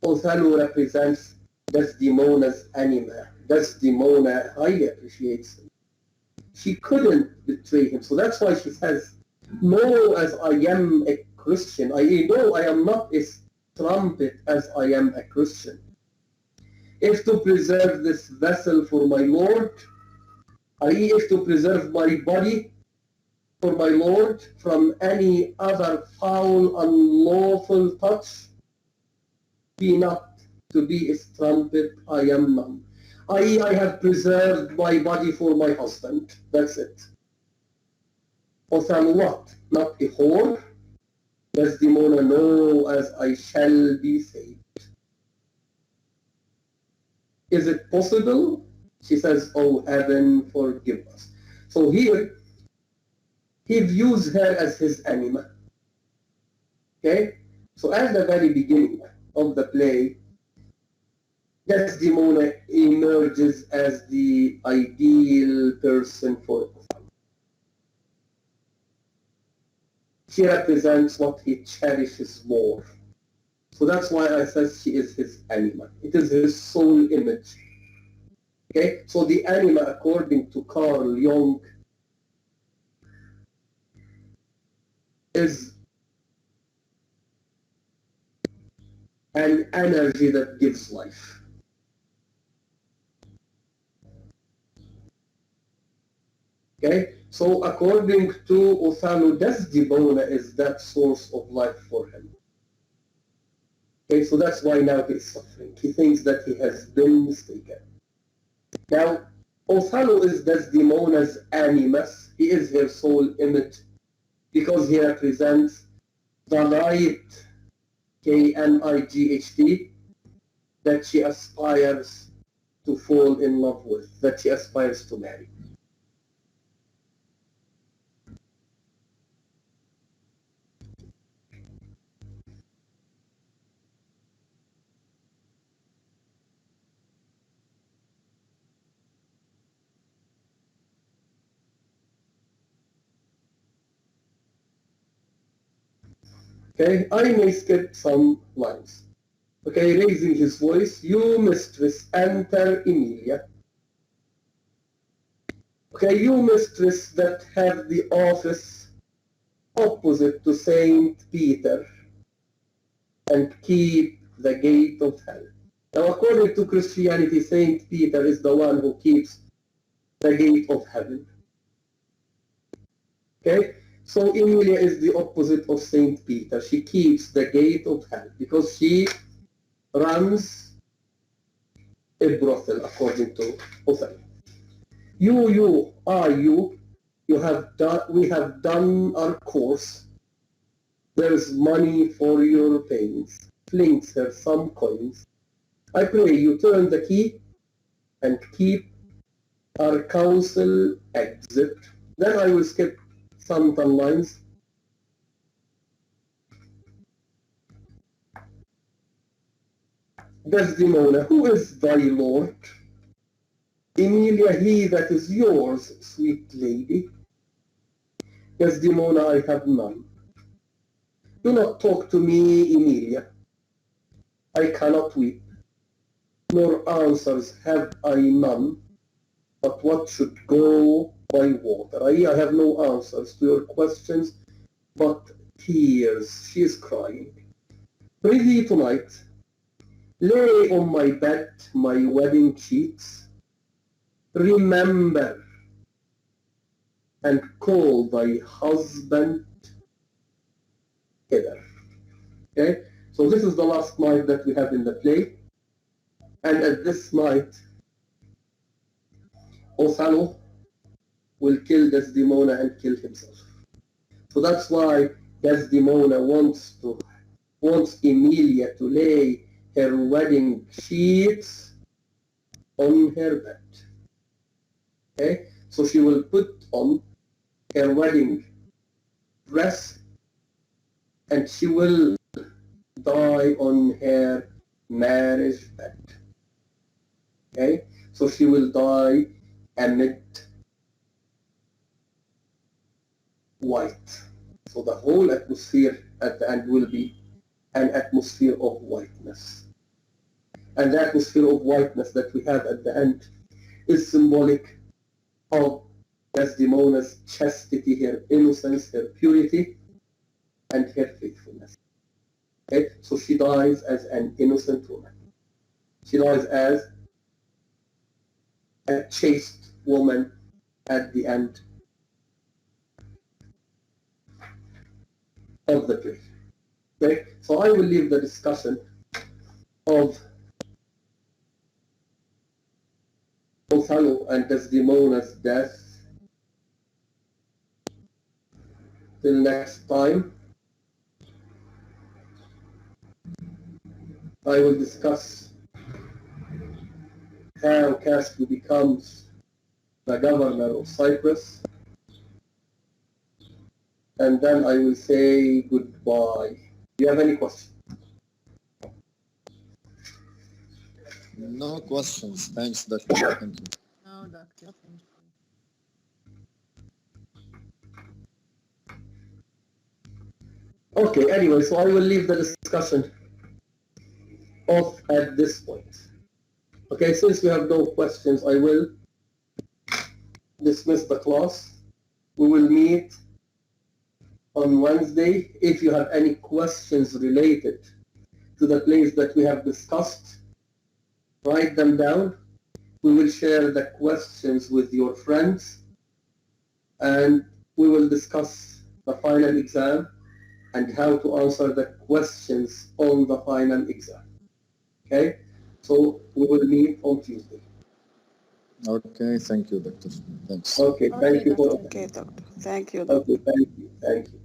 Othello represents Desdemona's anima. Desdemona highly appreciates him. She couldn't betray him, so that's why she says, "No, as I am a Christian, I am not a trumpet as I am a Christian. If to preserve this vessel for my Lord, i.e. if to preserve my body for my Lord from any other foul, unlawful touch, be not to be a strumpet, I am none. I.e. I have preserved my body for my husband. That's it. Othello what? Not a whore? Desdemona, no, as I shall be saved. Is it possible? She says, oh heaven, forgive us. So here, he views her as his anima. Okay? So at the very beginning of the play, Desdemona emerges as the ideal person for Othello. She represents what he cherishes more. So that's why I said she is his anima. It is his soul image. Okay? So the anima, according to Carl Jung, is an energy that gives life. Okay? So according to Othello, Desdemona is that source of life for him. Okay, so that's why now he's suffering. He thinks that he has been mistaken. Now, Othello is Desdemona's animus. He is her soul image because he represents the light, K-N-I-G-H-T, that she aspires to fall in love with, that she aspires to marry. Okay, I may skip some lines. Okay, raising his voice, you mistress, enter Emilia. Okay, you mistress that have the office opposite to Saint Peter and keep the gate of hell. Now, according to Christianity, Saint Peter is the one who keeps the gate of heaven. Okay, so Emilia is the opposite of Saint Peter. She keeps the gate of hell because she runs a brothel, according to Othello. You have done. We have done our course. There's money for your pains. Flings her some coins. I pray you turn the key and keep our counsel exit. Then I will skip some lines. Desdemona, who is thy lord? Emilia, he that is yours, sweet lady. Desdemona, I have none. Do not talk to me, Emilia. I cannot weep, nor answers have I none, but what should go by water. I have no answers to your questions, but tears. She is crying. Prithee tonight, lay on my bed my wedding sheets. Remember and call thy husband hither. Okay? So this is the last night that we have in the play. And at this night, Othello will kill Desdemona and kill himself. So that's why Desdemona wants Emilia to lay her wedding sheets on her bed. Okay, so she will put on her wedding dress and she will die on her marriage bed. Okay, so she will die amid white. So the whole atmosphere at the end will be an atmosphere of whiteness. And the atmosphere of whiteness that we have at the end is symbolic of Desdemona's chastity, her innocence, her purity, and her faithfulness. Okay? So she dies as an innocent woman. She dies as a chaste woman at the end of the play. Okay? So I will leave the discussion of Othello and Desdemona's death till next time. I will discuss how Cassidy becomes the governor of Cyprus, and then I will say goodbye. Do you have any questions? No questions. Thanks, Doctor. Thank you. No, doctor, thank you. Okay, anyway, so I will leave the discussion off at this point. Okay, since we have no questions, I will dismiss the class. We will meet on Wednesday. If you have any questions related to the plays that we have discussed, write them down. We will share the questions with your friends, and we will discuss the final exam and how to answer the questions on the final exam. Okay, so we will meet on Tuesday. Okay, thank you, Doctor. Thanks. Okay, thank you for. Okay, doctor. Thank you, Okay, doctor. thank you.